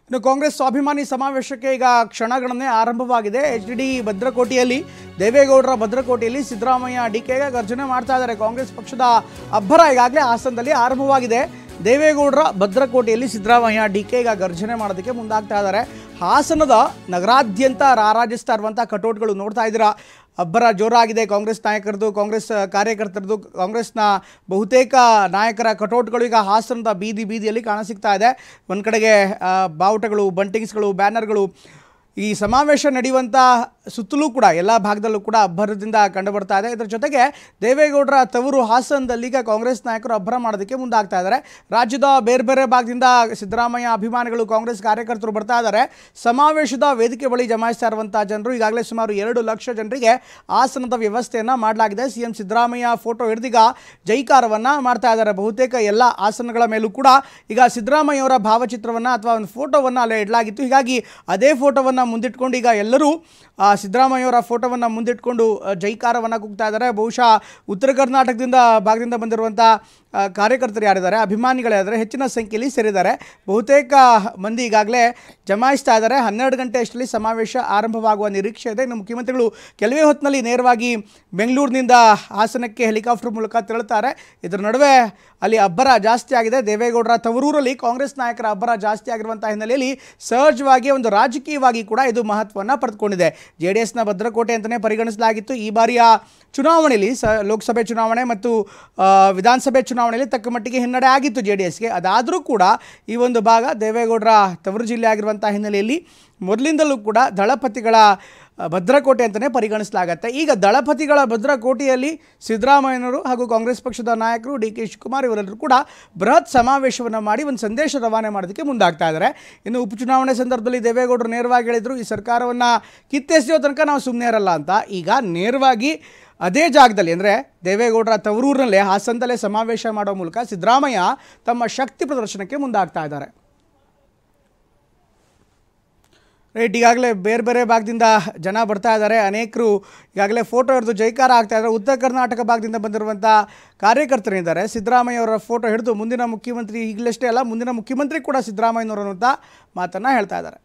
ಇನ್ನು ಕಾಂಗ್ರೆಸ್ ಸ್ವಾಭಿಮಾನಿ ಸಮಾವೇಶಕ್ಕೆ ಈಗ ಕ್ಷಣಗಣನೆ ಆರಂಭವಾಗಿದೆ. ಎಚ್ಡಿಡಿ ಭದ್ರಕೋಟೆಯಲ್ಲಿ ದೇವೇಗೌಡರ ಭದ್ರಕೋಟೆಯಲ್ಲಿ ಸಿದ್ದರಾಮಯ್ಯ ಡಿಕೆಗೆ ಗರ್ಜನೆ ಮಾಡ್ತಾ ಇದ್ದಾರೆ. ಕಾಂಗ್ರೆಸ್ ಪಕ್ಷದ ಅಬ್ಬರ ಈಗಾಗಲೇ ಹಾಸನದಲ್ಲಿ ಆರಂಭವಾಗಿದೆ. ದೇವೇಗೌಡರ ಭದ್ರಕೋಟೆಯಲ್ಲಿ ಸಿದ್ದರಾಮಯ್ಯ ಡಿಕೆ ಈಗ ಗರ್ಜನೆ ಮಾಡೋದಕ್ಕೆ ಮುಂದಾಗ್ತಾ ಇದ್ದಾರೆ. ಹಾಸನದ ನಗರಾದ್ಯಂತ ರಾರಾಜಿಸ್ತಾ ಇರುವಂಥ ಕಟೌಟ್ಗಳು ನೋಡ್ತಾ ಇದ್ದೀರಾ. ಅಬ್ಬರ ಜೋರಾಗಿದೆ. ಕಾಂಗ್ರೆಸ್ ನಾಯಕರದು, ಕಾಂಗ್ರೆಸ್ ಕಾರ್ಯಕರ್ತರದು, ಕಾಂಗ್ರೆಸ್ನ ಬಹುತೇಕ ನಾಯಕರ ಕಟೌಟ್ಗಳು ಈಗ ಹಾಸನದ ಬೀದಿಯಲ್ಲಿ ಕಾಣಸಿಗ್ತಾ ಇದೆ. ಒಂದು ಕಡೆಗೆ ಬಾವುಟಗಳು, ಬಂಟಿಂಗ್ಸ್ಗಳು, ಬ್ಯಾನರ್ಗಳು. ಈ ಸಮಾವೇಶ ನಡೆಯುವಂಥ ಸುತ್ತಲೂ ಕೂಡ ಎಲ್ಲ ಭಾಗದಲ್ಲೂ ಕೂಡ ಅಬ್ಬರದಿಂದ ಕಂಡುಬರ್ತಾ ಇದೆ. ಇದರ ಜೊತೆಗೆ ದೇವೇಗೌಡರ ತವರು ಹಾಸನದಲ್ಲಿ ಈಗ ಕಾಂಗ್ರೆಸ್ ನಾಯಕರು ಅಬ್ಬರ ಮಾಡೋದಕ್ಕೆ ಮುಂದಾಗ್ತಾ ಇದ್ದಾರೆ. ರಾಜ್ಯದ ಬೇರೆ ಬೇರೆ ಭಾಗದಿಂದ ಸಿದ್ದರಾಮಯ್ಯ ಅಭಿಮಾನಿಗಳು, ಕಾಂಗ್ರೆಸ್ ಕಾರ್ಯಕರ್ತರು ಬರ್ತಾ ಇದ್ದಾರೆ. ಸಮಾವೇಶದ ವೇದಿಕೆ ಬಳಿ ಜಮಾಯಿಸ್ತಾ ಇರುವಂಥ ಜನರು ಈಗಾಗಲೇ ಸುಮಾರು 2 ಲಕ್ಷ ಜನರಿಗೆ ಆಸನದ ವ್ಯವಸ್ಥೆಯನ್ನು ಮಾಡಲಾಗಿದೆ. ಸಿಎಂ ಸಿದ್ದರಾಮಯ್ಯ ಫೋಟೋ ಹಿಡಿದೀಗ ಜೈಕಾರವನ್ನು ಮಾಡ್ತಾ ಇದ್ದಾರೆ. ಬಹುತೇಕ ಎಲ್ಲ ಆಸನಗಳ ಮೇಲೂ ಕೂಡ ಈಗ ಸಿದ್ದರಾಮಯ್ಯ ಅವರ ಭಾವಚಿತ್ರವನ್ನು ಅಥವಾ ಒಂದು ಫೋಟೋವನ್ನು ಅಲ್ಲೇ ಇಡಲಾಗಿತ್ತು. ಹೀಗಾಗಿ ಅದೇ ಫೋಟೋವನ್ನು ಮುಂದಿಟ್ಕೊಂಡು ಈಗ ಎಲ್ಲರೂ ಸಿದ್ದರಾಮಯ್ಯ ಅವರ ಫೋಟೋವನ್ನು ಮುಂದಿಟ್ಕೊಂಡು ಜೈಕಾರವನ್ನು ಕೂಗ್ತಾ ಇದ್ದಾರೆ. ಬಹುಶಃ ಉತ್ತರ ಕರ್ನಾಟಕದಿಂದ ಭಾಗದಿಂದ ಬಂದಿರುವಂಥ ಕಾರ್ಯಕರ್ತರು ಯಾರಿದ್ದಾರೆ, ಅಭಿಮಾನಿಗಳಿದ್ದಾರೆ, ಹೆಚ್ಚಿನ ಸಂಖ್ಯೆಯಲ್ಲಿ ಸೇರಿದ್ದಾರೆ. ಬಹುತೇಕ ಮಂದಿ ಈಗಾಗಲೇ ಜಮಾಯಿಸ್ತಾ ಇದ್ದಾರೆ. 12 ಗಂಟೆ ಅಷ್ಟರಲ್ಲಿ ಸಮಾವೇಶ ಆರಂಭವಾಗುವ ನಿರೀಕ್ಷೆ ಇದೆ. ಇನ್ನು ಮುಖ್ಯಮಂತ್ರಿಗಳು ಕೆಲವೇ ಹೊತ್ತಿನಲ್ಲಿ ನೇರವಾಗಿ ಬೆಂಗಳೂರಿನಿಂದ ಹಾಸನಕ್ಕೆ ಹೆಲಿಕಾಪ್ಟರ್ ಮೂಲಕ ತೆರಳುತ್ತಾರೆ. ಇದರ ನಡುವೆ ಅಲ್ಲಿ ಅಬ್ಬರ ಜಾಸ್ತಿ ಆಗಿದೆ. ದೇವೇಗೌಡರ ತವರೂರಲ್ಲಿ ಕಾಂಗ್ರೆಸ್ ನಾಯಕರ ಅಬ್ಬರ ಜಾಸ್ತಿ ಆಗಿರುವಂಥ ಹಿನ್ನೆಲೆಯಲ್ಲಿ ಸಹಜವಾಗಿ ಒಂದು ರಾಜಕೀಯವಾಗಿ ಕೂಡ ಇದು ಮಹತ್ವವನ್ನು ಪಡೆದುಕೊಂಡಿದೆ. JDSನ ಭದ್ರಕೋಟೆ ಅಂತಲೇ ಪರಿಗಣಿಸಲಾಗಿತ್ತು. ಈ ಬಾರಿಯ ಚುನಾವಣೆಯಲ್ಲಿ ಲೋಕಸಭೆ ಚುನಾವಣೆ ಮತ್ತು ವಿಧಾನಸಭೆ ಚುನಾವಣೆಯಲ್ಲಿ ತಕ್ಕ ಮಟ್ಟಿಗೆ ಹಿನ್ನಡೆ ಆಗಿತ್ತು JDSಗೆ. ಅದಾದರೂ ಕೂಡ ಈ ಒಂದು ಭಾಗ ದೇವೇಗೌಡರ ತವರು ಜಿಲ್ಲೆ ಆಗಿರುವಂಥ ಹಿನ್ನೆಲೆಯಲ್ಲಿ ಮೊದಲಿಂದಲೂ ಕೂಡ ದಳಪತಿಗಳ ಭದ್ರಕೋಟೆ ಅಂತಲೇ ಪರಿಗಣಿಸಲಾಗುತ್ತೆ. ಈಗ ದಳಪತಿಗಳ ಭದ್ರಕೋಟೆಯಲ್ಲಿ ಸಿದ್ದರಾಮಯ್ಯನವರು ಹಾಗೂ ಕಾಂಗ್ರೆಸ್ ಪಕ್ಷದ ನಾಯಕರು DK ಶಿವಕುಮಾರ್ ಇವರೆಲ್ಲರೂ ಕೂಡ ಬೃಹತ್ ಸಮಾವೇಶವನ್ನು ಮಾಡಿ ಒಂದು ಸಂದೇಶ ರವಾನೆ ಮಾಡೋದಕ್ಕೆ ಮುಂದಾಗ್ತಾ ಇದ್ದಾರೆ. ಇನ್ನು ಉಪಚುನಾವಣೆ ಸಂದರ್ಭದಲ್ಲಿ ದೇವೇಗೌಡರು ನೇರವಾಗಿ ಹೇಳಿದರು, ಈ ಸರ್ಕಾರವನ್ನು ಕಿತ್ತೆಸೆಯೋ ತನಕ ನಾವು ಸುಮ್ಮನೆ ಇರಲ್ಲ ಅಂತ. ಈಗ ನೇರವಾಗಿ ಅದೇ ಜಾಗದಲ್ಲಿ ಅಂದರೆ ದೇವೇಗೌಡರ ತವರೂರಿನಲ್ಲೇ ಹಾಸನದಲ್ಲೇ ಸಮಾವೇಶ ಮಾಡೋ ಮೂಲಕ ಸಿದ್ದರಾಮಯ್ಯ ತಮ್ಮ ಶಕ್ತಿ ಪ್ರದರ್ಶನಕ್ಕೆ ಮುಂದಾಗ್ತಾ ಇದ್ದಾರೆ. ರೈಟ್, ಈಗಾಗಲೇ ಬೇರೆ ಬೇರೆ ಭಾಗದಿಂದ ಜನ ಬರ್ತಾ ಇದ್ದಾರೆ. ಅನೇಕರು ಈಗಾಗಲೇ ಫೋಟೋ ಹಿಡಿದು ಜೈಕಾರ ಆಗ್ತಾ ಇದ್ದಾರೆ. ಉತ್ತರ ಕರ್ನಾಟಕ ಭಾಗದಿಂದ ಬಂದಿರುವಂಥ ಕಾರ್ಯಕರ್ತರಿದ್ದಾರೆ. ಸಿದ್ದರಾಮಯ್ಯ ಅವರ ಫೋಟೋ ಹಿಡಿದು ಮುಂದಿನ ಮುಖ್ಯಮಂತ್ರಿ, ಈಗಲಷ್ಟೇ ಅಲ್ಲ ಮುಂದಿನ ಮುಖ್ಯಮಂತ್ರಿ ಕೂಡ ಸಿದ್ದರಾಮಯ್ಯನವರು ಅಂತ ಮಾತನ್ನು ಹೇಳ್ತಾ ಇದ್ದಾರೆ.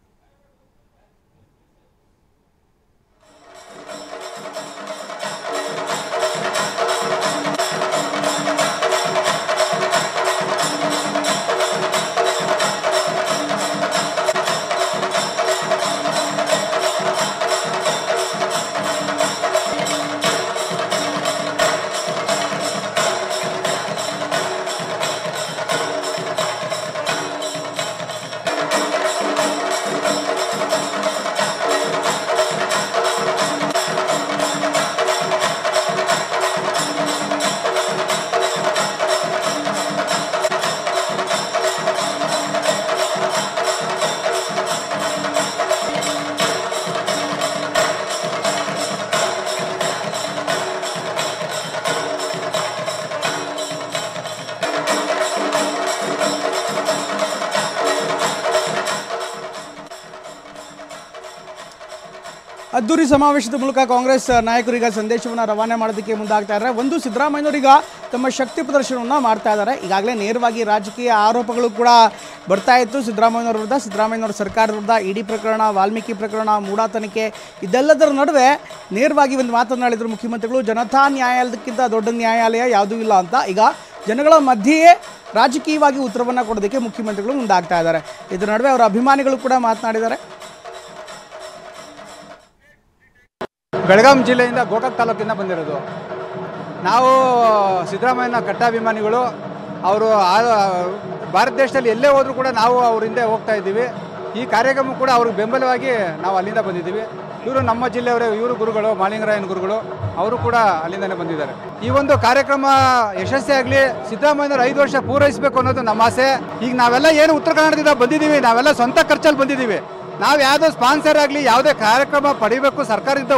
ಅದ್ದೂರಿ ಸಮಾವೇಶದ ಮೂಲಕ ಕಾಂಗ್ರೆಸ್ ನಾಯಕರಿಗೆ ಸಂದೇಶವನ್ನು ರವಾನೆ ಮಾಡೋದಕ್ಕೆ ಮುಂದಾಗ್ತಾ ಇದ್ದಾರೆ. ಒಂದು, ಸಿದ್ದರಾಮಯ್ಯನವರೀಗ ತಮ್ಮ ಶಕ್ತಿ ಪ್ರದರ್ಶನವನ್ನು ಮಾಡ್ತಾ ಇದ್ದಾರೆ. ಈಗಾಗಲೇ ನೇರವಾಗಿ ರಾಜಕೀಯ ಆರೋಪಗಳು ಕೂಡ ಬರ್ತಾ ಇತ್ತು ಸಿದ್ದರಾಮಯ್ಯನವರ ವಿರುದ್ಧ, ಸಿದ್ದರಾಮಯ್ಯನವರ ಸರ್ಕಾರದ ವಿರುದ್ಧ. ಇಡಿ ಪ್ರಕರಣ, ವಾಲ್ಮೀಕಿ ಪ್ರಕರಣ, ಮೂಡಾ ತನಿಖೆ, ಇದೆಲ್ಲದರ ನಡುವೆ ನೇರವಾಗಿ ಒಂದು ಮಾತನಾಡಿದರು ಮುಖ್ಯಮಂತ್ರಿಗಳು. ಜನತಾ ನ್ಯಾಯಾಲಯಕ್ಕಿಂತ ದೊಡ್ಡ ನ್ಯಾಯಾಲಯ ಯಾವುದೂ ಇಲ್ಲ ಅಂತ. ಈಗ ಜನಗಳ ಮಧ್ಯೆಯೇ ರಾಜಕೀಯವಾಗಿ ಉತ್ತರವನ್ನು ಕೊಡೋದಕ್ಕೆ ಮುಖ್ಯಮಂತ್ರಿಗಳು ಮುಂದಾಗ್ತಾ ಇದ್ದಾರೆ. ಇದರ ನಡುವೆ ಅವರ ಅಭಿಮಾನಿಗಳು ಕೂಡ ಮಾತನಾಡಿದ್ದಾರೆ. ಬೆಳಗಾಂ ಜಿಲ್ಲೆಯಿಂದ ಗೋಕಾಕ್ ತಾಲೂಕಿಂದ ಬಂದಿರೋದು ನಾವು. ಸಿದ್ದರಾಮಯ್ಯನ ಕಟ್ಟಾಭಿಮಾನಿಗಳು. ಅವರು ಭಾರತ ದೇಶದಲ್ಲಿ ಎಲ್ಲೇ ಹೋದರೂ ಕೂಡ ನಾವು ಅವ್ರ ಹಿಂದೆ ಹೋಗ್ತಾ ಇದ್ದೀವಿ. ಈ ಕಾರ್ಯಕ್ರಮ ಕೂಡ ಅವ್ರಿಗೆ ಬೆಂಬಲವಾಗಿ ನಾವು ಅಲ್ಲಿಂದ ಬಂದಿದ್ದೀವಿ. ಇವರು ನಮ್ಮ ಜಿಲ್ಲೆಯವರೇ, ಇವರು ಗುರುಗಳು, ಮಾಳಿಂಗರಾಯನ ಗುರುಗಳು, ಅವರು ಕೂಡ ಅಲ್ಲಿಂದನೇ ಬಂದಿದ್ದಾರೆ. ಈ ಒಂದು ಕಾರ್ಯಕ್ರಮ ಯಶಸ್ವಿಯಾಗಲಿ, ಸಿದ್ದರಾಮಯ್ಯನವರು 5 ವರ್ಷ ಪೂರೈಸಬೇಕು ಅನ್ನೋದು ನಮ್ಮ ಆಸೆ. ಈಗ ನಾವೆಲ್ಲ ಏನು ಉತ್ತರ ಕನ್ನಡದಿಂದ ಬಂದಿದ್ದೀವಿ, ನಾವೆಲ್ಲ ಸ್ವಂತ ಖರ್ಚಲ್ಲಿ ಬಂದಿದ್ದೀವಿ. ನಾವು ಯಾವುದೋ ಸ್ಪಾನ್ಸರ್ ಆಗಲಿ, ಯಾವುದೇ ಕಾರ್ಯಕ್ರಮ ಪಡಿಬೇಕು, ಸರ್ಕಾರದಿಂದ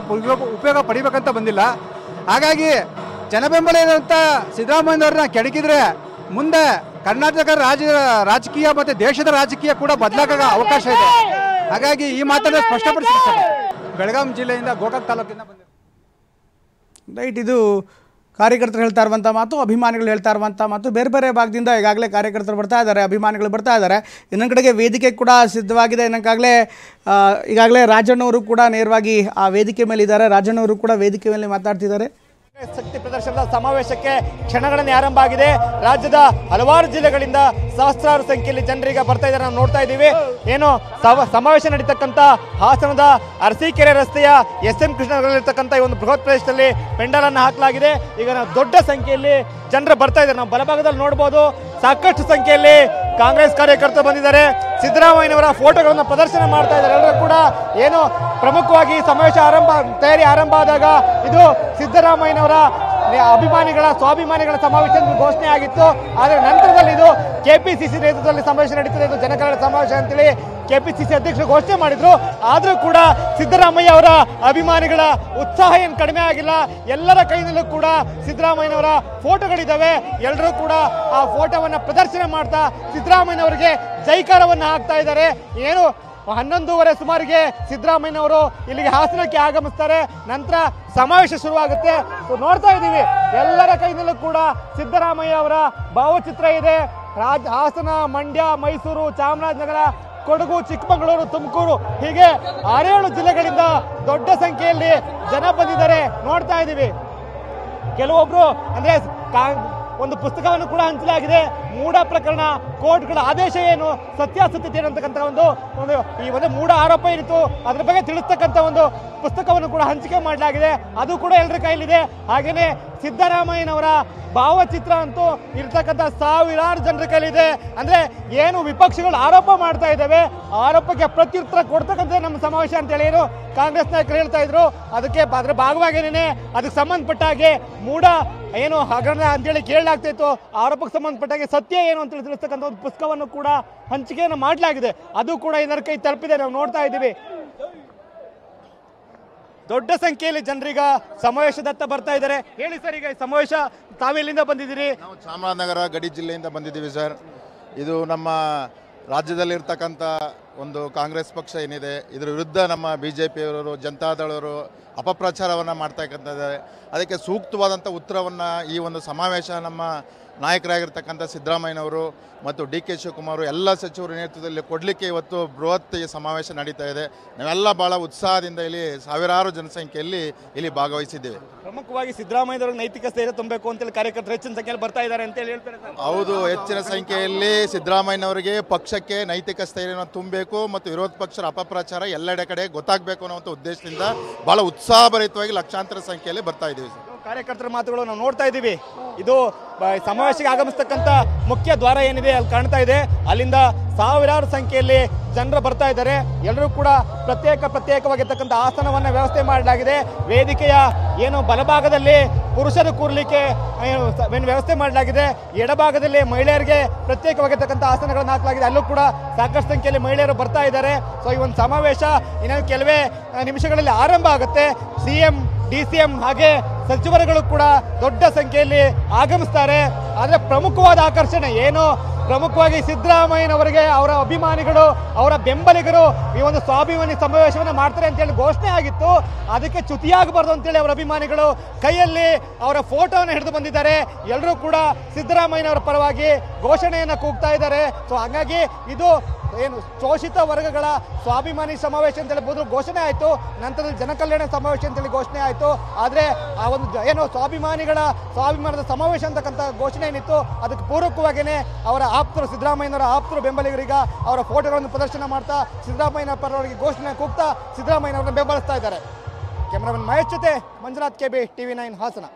ಉಪಯೋಗ ಪಡಿಬೇಕಂತ ಬಂದಿಲ್ಲ. ಹಾಗಾಗಿ ಜನಬೆಂಬಲ ಇರುವಂಥ ಸಿದ್ದರಾಮಯ್ಯನವ್ರನ್ನ ಕೆಣಕಿದ್ರೆ ಮುಂದೆ ಕರ್ನಾಟಕ ರಾಜಕೀಯ ಮತ್ತು ದೇಶದ ರಾಜಕೀಯ ಕೂಡ ಬದಲಾಗೋ ಅವಕಾಶ ಇದೆ. ಹಾಗಾಗಿ ಈ ಮಾತನ್ನು ಸ್ಪಷ್ಟಪಡಿಸ್ತಾರೆ. ಬೆಳಗಾಂ ಜಿಲ್ಲೆಯಿಂದ ಗೋಕಾಕ್ ತಾಲೂಕಿಂದ ಬಂದಿದೆ. ರೈಟ್, ಇದು ಕಾರ್ಯಕರ್ತರು ಹೇಳ್ತಾ ಇರುವಂಥ ಮಾತು, ಅಭಿಮಾನಿಗಳು ಹೇಳ್ತಾ ಇರುವಂಥ ಮಾತು, ಬೇರೆ ಬೇರೆ ಭಾಗದಿಂದ ಈಗಾಗಲೇ ಕಾರ್ಯಕರ್ತರು ಬರ್ತಾ ಇದ್ದಾರೆ, ಅಭಿಮಾನಿಗಳು ಬರ್ತಾ ಇದ್ದಾರೆ. ಇನ್ನೊಂದು ಕಡೆಗೆ ವೇದಿಕೆ ಕೂಡ ಸಿದ್ಧವಾಗಿದೆ. ಈಗಾಗಲೇ ರಾಜಣ್ಣವರು ಕೂಡ ನೇರವಾಗಿ ಆ ವೇದಿಕೆ ಮೇಲೆ ಇದ್ದಾರೆ. ರಾಜಣ್ಣವರು ಕೂಡ ವೇದಿಕೆ ಮೇಲೆ ಮಾತಾಡ್ತಿದ್ದಾರೆ. ಶಕ್ತಿ ಪ್ರದರ್ಶನದ ಸಮಾವೇಶಕ್ಕೆ ಕ್ಷಣಗಣನೆ ಆರಂಭ ಆಗಿದೆ. ರಾಜ್ಯದ ಹಲವಾರು ಜಿಲ್ಲೆಗಳಿಂದ ಸಹಸ್ರಾರು ಸಂಖ್ಯೆಯಲ್ಲಿ ಜನರೀಗ ಬರ್ತಾ ಇದ್ದಾರೆ. ನಾವು ನೋಡ್ತಾ ಇದ್ದೀವಿ. ಏನು ಸಮಾವೇಶ ನಡೀತಕ್ಕಂಥ ಹಾಸನದ ಅರಸೀಕೆರೆ ರಸ್ತೆಯ SM ಕೃಷ್ಣನಗರದಲ್ಲಿರ್ತಕ್ಕಂಥ ಈ ಒಂದು ಬೃಹತ್ ಪ್ರದೇಶದಲ್ಲಿ ಪೆಂಡಲ್ ಅನ್ನು ಹಾಕಲಾಗಿದೆ. ಈಗ ನಾವು ದೊಡ್ಡ ಸಂಖ್ಯೆಯಲ್ಲಿ ಜನರು ಬರ್ತಾ ಇದ್ದಾರೆ. ನಾವು ಬಲಭಾಗದಲ್ಲಿ ನೋಡಬಹುದು, ಸಾಕಷ್ಟು ಸಂಖ್ಯೆಯಲ್ಲಿ ಕಾಂಗ್ರೆಸ್ ಕಾರ್ಯಕರ್ತರು ಬಂದಿದ್ದಾರೆ. ಸಿದ್ದರಾಮಯ್ಯನವರ ಫೋಟೋಗಳನ್ನು ಪ್ರದರ್ಶನ ಮಾಡ್ತಾ ಇದ್ದಾರೆ. ಎಲ್ಲರೂ ಕೂಡ ಏನು ಪ್ರಮುಖವಾಗಿ ಸಮಾವೇಶ ತಯಾರಿ ಆರಂಭ ಆದಾಗ ಇದು ಸಿದ್ದರಾಮಯ್ಯನವರ ಅಭಿಮಾನಿಗಳ ಸ್ವಾಭಿಮಾನಿಗಳ ಸಮಾವೇಶ ಘೋಷಣೆ ಆಗಿತ್ತು. ಆದರೆ ನಂತರದಲ್ಲಿ ಇದು KPCC ನೇತೃತ್ವದಲ್ಲಿ ಸಮಾವೇಶ ನಡೀತದೆ, ಇದು ಜನಕಲ್ಯಾಣ ಸಮಾವೇಶ ಅಂತೇಳಿ KPCC ಅಧ್ಯಕ್ಷರು ಘೋಷಣೆ ಮಾಡಿದ್ರು. ಆದರೂ ಕೂಡ ಸಿದ್ದರಾಮಯ್ಯ ಅವರ ಅಭಿಮಾನಿಗಳ ಉತ್ಸಾಹ ಏನು ಕಡಿಮೆ ಆಗಿಲ್ಲ. ಎಲ್ಲರ ಕೈನಲ್ಲೂ ಕೂಡ ಸಿದ್ದರಾಮಯ್ಯನವರ ಫೋಟೋಗಳಿದ್ದಾವೆ. ಎಲ್ಲರೂ ಕೂಡ ಆ ಫೋಟೋವನ್ನು ಪ್ರದರ್ಶನ ಮಾಡ್ತಾ ಸಿದ್ದರಾಮಯ್ಯನವರಿಗೆ ಜೈಕಾರವನ್ನು ಹಾಕ್ತಾ ಇದ್ದಾರೆ. ಏನು 11:30 ಸುಮಾರಿಗೆ ಸಿದ್ದರಾಮಯ್ಯನವರು ಇಲ್ಲಿಗೆ ಹಾಸನಕ್ಕೆ ಆಗಮಿಸ್ತಾರೆ. ನಂತರ ಸಮಾವೇಶ ಶುರುವಾಗುತ್ತೆ. ನೋಡ್ತಾ ಇದ್ದೀವಿ, ಎಲ್ಲರ ಕೈನಲ್ಲೂ ಕೂಡ ಸಿದ್ದರಾಮಯ್ಯ ಅವರ ಭಾವಚಿತ್ರ ಇದೆ. ಹಾಸನ, ಮಂಡ್ಯ, ಮೈಸೂರು, ಚಾಮರಾಜನಗರ, ಕೊಡಗು, ಚಿಕ್ಕಮಗಳೂರು, ತುಮಕೂರು ಹೀಗೆ 6-7 ಜಿಲ್ಲೆಗಳಿಂದ ದೊಡ್ಡ ಸಂಖ್ಯೆಯಲ್ಲಿ ಜನ ಬಂದಿದ್ದಾರೆ. ನೋಡ್ತಾ ಇದ್ದೀವಿ. ಕೆಲವೊಬ್ರು ಅಂದ್ರೆ ಒಂದು ಪುಸ್ತಕವನ್ನು ಕೂಡ ಹಂಚಲಾಗಿದೆ. ಮೂಢ ಪ್ರಕರಣ, ಕೋರ್ಟ್ಗಳ ಆದೇಶ ಏನು, ಸತ್ಯಾಸತ್ಯತೆ ಏನಂತಕ್ಕಂಥ ಒಂದು ಮೂಢ ಆರೋಪ ಏನಿತ್ತು ಅದ್ರ ಬಗ್ಗೆ ತಿಳಿಸ್ತಕ್ಕಂಥ ಒಂದು ಪುಸ್ತಕವನ್ನು ಕೂಡ ಹಂಚಿಕೆ ಮಾಡಲಾಗಿದೆ. ಅದು ಕೂಡ ಎಲ್ಲರ ಕೈಲಿದೆ. ಹಾಗೇನೆ ಸಿದ್ದರಾಮಯ್ಯನವರ ಭಾವಚಿತ್ರ ಅಂತೂ ಇರ್ತಕ್ಕಂಥ ಸಾವಿರಾರು ಜನರ ಕೈಲಿದೆ. ಅಂದ್ರೆ ಏನು ವಿಪಕ್ಷಗಳು ಆರೋಪ ಮಾಡ್ತಾ ಇದ್ದಾವೆ, ಆರೋಪಕ್ಕೆ ಪ್ರತ್ಯುತ್ತರ ಕೊಡ್ತಕ್ಕಂಥ ನಮ್ಮ ಸಮಾವೇಶ ಅಂತೇಳಿ ಏನು ಕಾಂಗ್ರೆಸ್ ನಾಯಕರು ಹೇಳ್ತಾ ಇದ್ರು. ಅದ್ರ ಭಾಗವಾಗಿನೇ ಅದಕ್ಕೆ ಸಂಬಂಧಪಟ್ಟ ಹಾಗೆ ಮೂಢ ಏನು ಹಗರಣ ಅಂತೇಳಿ ಕೇಳಲಾಗ್ತಾ ಇತ್ತು. ಆರೋಪಕ್ಕೆ ಸಂಬಂಧಪಟ್ಟಾಗೆ ಸತ್ಯ ಏನು ಅಂತ ತಿಳಿಸ್ತಕ್ಕಂಥ ಒಂದು ಪುಸ್ತಕವನ್ನು ಕೂಡ ಹಂಚಿಕೆಯನ್ನು ಮಾಡಲಾಗಿದೆ. ಅದು ಕೂಡ ಇದರ ಕೈ ತಲುಪಿದೆ. ನಾವು ನೋಡ್ತಾ ಇದ್ದೀವಿ. ದೊಡ್ಡ ಸಂಖ್ಯೆಯಲ್ಲಿ ಜನರೀಗ ಸಮಾವೇಶದತ್ತ ಬರ್ತಾ ಇದ್ದಾರೆ. ಹೇಳಿ ಸರ್, ಈಗ ಸಮಾವೇಶ ತಾವೆಲ್ಲಿಂದ ಬಂದಿದ್ದೀರಿ? ನಾವು ಚಾಮರಾಜನಗರ ಗಡಿ ಜಿಲ್ಲೆಯಿಂದ ಬಂದಿದ್ದೀವಿ ಸರ್. ಇದು ನಮ್ಮ ರಾಜ್ಯದಲ್ಲಿರ್ತಕ್ಕಂಥ ಒಂದು ಕಾಂಗ್ರೆಸ್ ಪಕ್ಷ ಏನಿದೆ ಇದರ ವಿರುದ್ಧ ನಮ್ಮ BJPಯವರು, ಜನತಾದಳವರು ಅಪಪ್ರಚಾರವನ್ನು ಮಾಡ್ತಕ್ಕಂಥದ್ದಾರೆ. ಅದಕ್ಕೆ ಸೂಕ್ತವಾದಂಥ ಉತ್ತರವನ್ನು ಈ ಒಂದು ಸಮಾವೇಶ ನಮ್ಮ ನಾಯಕರಾಗಿರ್ತಕ್ಕಂಥ ಸಿದ್ದರಾಮಯ್ಯನವರು ಮತ್ತು DK ಶಿವಕುಮಾರ್ ಎಲ್ಲ ಸಚಿವರ ನೇತೃತ್ವದಲ್ಲಿ ಕೊಡಲಿಕ್ಕೆ ಇವತ್ತು ಬೃಹತ್ ಸಮಾವೇಶ ನಡೀತಾ ಇದೆ. ನಾವೆಲ್ಲ ಭಾಳ ಉತ್ಸಾಹದಿಂದ ಇಲ್ಲಿ ಸಾವಿರಾರು ಜನಸಂಖ್ಯೆಯಲ್ಲಿ ಇಲ್ಲಿ ಭಾಗವಹಿಸಿದ್ದೇವೆ. ಪ್ರಮುಖವಾಗಿ ಸಿದ್ದರಾಮಯ್ಯನವರಿಗೆ ನೈತಿಕ ಸ್ಥೈರ್ಯ ತುಂಬಬೇಕು ಅಂತೇಳಿ ಕಾರ್ಯಕರ್ತರು ಹೆಚ್ಚಿನ ಸಂಖ್ಯೆಯಲ್ಲಿ ಬರ್ತಾ ಇದ್ದಾರೆ ಅಂತ ಹೇಳ್ತಾರೆ. ಹೌದು, ಹೆಚ್ಚಿನ ಸಂಖ್ಯೆಯಲ್ಲಿ ಸಿದ್ದರಾಮಯ್ಯನವರಿಗೆ ಪಕ್ಷಕ್ಕೆ ನೈತಿಕ ಸ್ಥೈರ್ಯವನ್ನು ತುಂಬಬೇಕು ಮತ್ತು ವಿರೋಧ ಪಕ್ಷದ ಅಪಪ್ರಚಾರ ಎಲ್ಲೆಡೆ ಕಡೆ ಗೊತ್ತಾಗಬೇಕು ಅನ್ನುವಂಥ ಉದ್ದೇಶದಿಂದ ಭಾಳ ಉತ್ಸಾಹಭರಿತವಾಗಿ ಲಕ್ಷಾಂತರ ಸಂಖ್ಯೆಯಲ್ಲಿ ಬರ್ತಾ ಇದ್ದೀವಿ. ಕಾರ್ಯಕರ್ತರ ಮಾತುಗಳು ನಾವು ನೋಡ್ತಾ ಇದ್ದೀವಿ. ಇದು ಸಮಾವೇಶಕ್ಕೆ ಆಗಮಿಸ್ತಕ್ಕಂಥ ಮುಖ್ಯ ದ್ವಾರ ಏನಿದೆ ಅಲ್ಲಿ ಕಾಣ್ತಾ ಇದೆ. ಅಲ್ಲಿಂದ ಸಾವಿರಾರು ಸಂಖ್ಯೆಯಲ್ಲಿ ಜನರು ಬರ್ತಾ ಇದ್ದಾರೆ. ಎಲ್ಲರೂ ಕೂಡ ಪ್ರತ್ಯೇಕವಾಗಿರ್ತಕ್ಕಂಥ ಆಸನವನ್ನು ವ್ಯವಸ್ಥೆ ಮಾಡಲಾಗಿದೆ. ವೇದಿಕೆಯ ಏನು ಬಲಭಾಗದಲ್ಲಿ ಪುರುಷರು ಕೂರ್ಲಿಕ್ಕೆ ವ್ಯವಸ್ಥೆ ಮಾಡಲಾಗಿದೆ. ಎಡಭಾಗದಲ್ಲಿ ಮಹಿಳೆಯರಿಗೆ ಪ್ರತ್ಯೇಕವಾಗಿರ್ತಕ್ಕಂಥ ಆಸನಗಳನ್ನು ಹಾಕಲಾಗಿದೆ. ಅಲ್ಲೂ ಕೂಡ ಸಾಕಷ್ಟು ಸಂಖ್ಯೆಯಲ್ಲಿ ಮಹಿಳೆಯರು ಬರ್ತಾ ಇದ್ದಾರೆ. ಸೊ ಈ ಒಂದು ಸಮಾವೇಶ ಇನ್ನೊಂದು ಕೆಲವೇ ನಿಮಿಷಗಳಲ್ಲಿ ಆರಂಭ ಆಗುತ್ತೆ. CM, DCM ಹಾಗೆ ಸಚಿವರುಗಳು ಕೂಡ ದೊಡ್ಡ ಸಂಖ್ಯೆಯಲ್ಲಿ ಆಗಮಿಸ್ತಾರೆ. ಆದರೆ ಪ್ರಮುಖವಾದ ಆಕರ್ಷಣೆ ಏನು, ಪ್ರಮುಖವಾಗಿ ಸಿದ್ದರಾಮಯ್ಯನವರಿಗೆ ಅವರ ಅಭಿಮಾನಿಗಳು, ಅವರ ಬೆಂಬಲಿಗರು ಈ ಒಂದು ಸ್ವಾಭಿಮಾನಿ ಸಮಾವೇಶವನ್ನು ಮಾಡ್ತಾರೆ ಅಂತೇಳಿ ಘೋಷಣೆ ಆಗಿತ್ತು. ಅದಕ್ಕೆ ಚ್ಯುತಿಯಾಗಬಾರ್ದು ಅಂತೇಳಿ ಅವರ ಅಭಿಮಾನಿಗಳು ಕೈಯಲ್ಲಿ ಅವರ ಫೋಟೋವನ್ನು ಹಿಡಿದು ಬಂದಿದ್ದಾರೆ. ಎಲ್ಲರೂ ಕೂಡ ಸಿದ್ದರಾಮಯ್ಯನವರ ಪರವಾಗಿ ಘೋಷಣೆಯನ್ನು ಕೂಗ್ತಾ ಇದ್ದಾರೆ. ಸೊ ಹಾಗಾಗಿ ಇದು ಏನು ಶೋಷಿತ ವರ್ಗಗಳ ಸ್ವಾಭಿಮಾನಿ ಸಮಾವೇಶ ಅಂತೇಳಿ ಮೊದಲು ಘೋಷಣೆ ಆಯಿತು. ನಂತರದಲ್ಲಿ ಜನಕಲ್ಯಾಣ ಸಮಾವೇಶ ಅಂತೇಳಿ ಘೋಷಣೆ ಆಯಿತು. ಆದರೆ ಆ ಒಂದು ಏನು ಸ್ವಾಭಿಮಾನದ ಸಮಾವೇಶ ಅಂತಕ್ಕಂಥ ಘೋಷಣೆ ಏನಿತ್ತು ಅದಕ್ಕೆ ಪೂರಕವಾಗಿಯೇ ಅವರ ಆಪ್ತರು, ಸಿದ್ದರಾಮಯ್ಯನವರ ಆಪ್ತರು ಬೆಂಬಲಿಗರೀಗ ಅವರ ಫೋಟೋಗಳನ್ನು ಪ್ರದರ್ಶನ ಮಾಡ್ತಾ ಸಿದ್ದರಾಮಯ್ಯನ ಪರವಾಗಿ ಘೋಷಣೆ ಕೂಗ್ತಾ ಸಿದ್ದರಾಮಯ್ಯನವರನ್ನು ಬೆಂಬಲಿಸ್ತಾ ಇದ್ದಾರೆ. ಕ್ಯಾಮರಾಮನ್ ಮಹೇಶ್ ಜೊತೆ ಮಂಜುನಾಥ್ KB, TV9 ಹಾಸನ.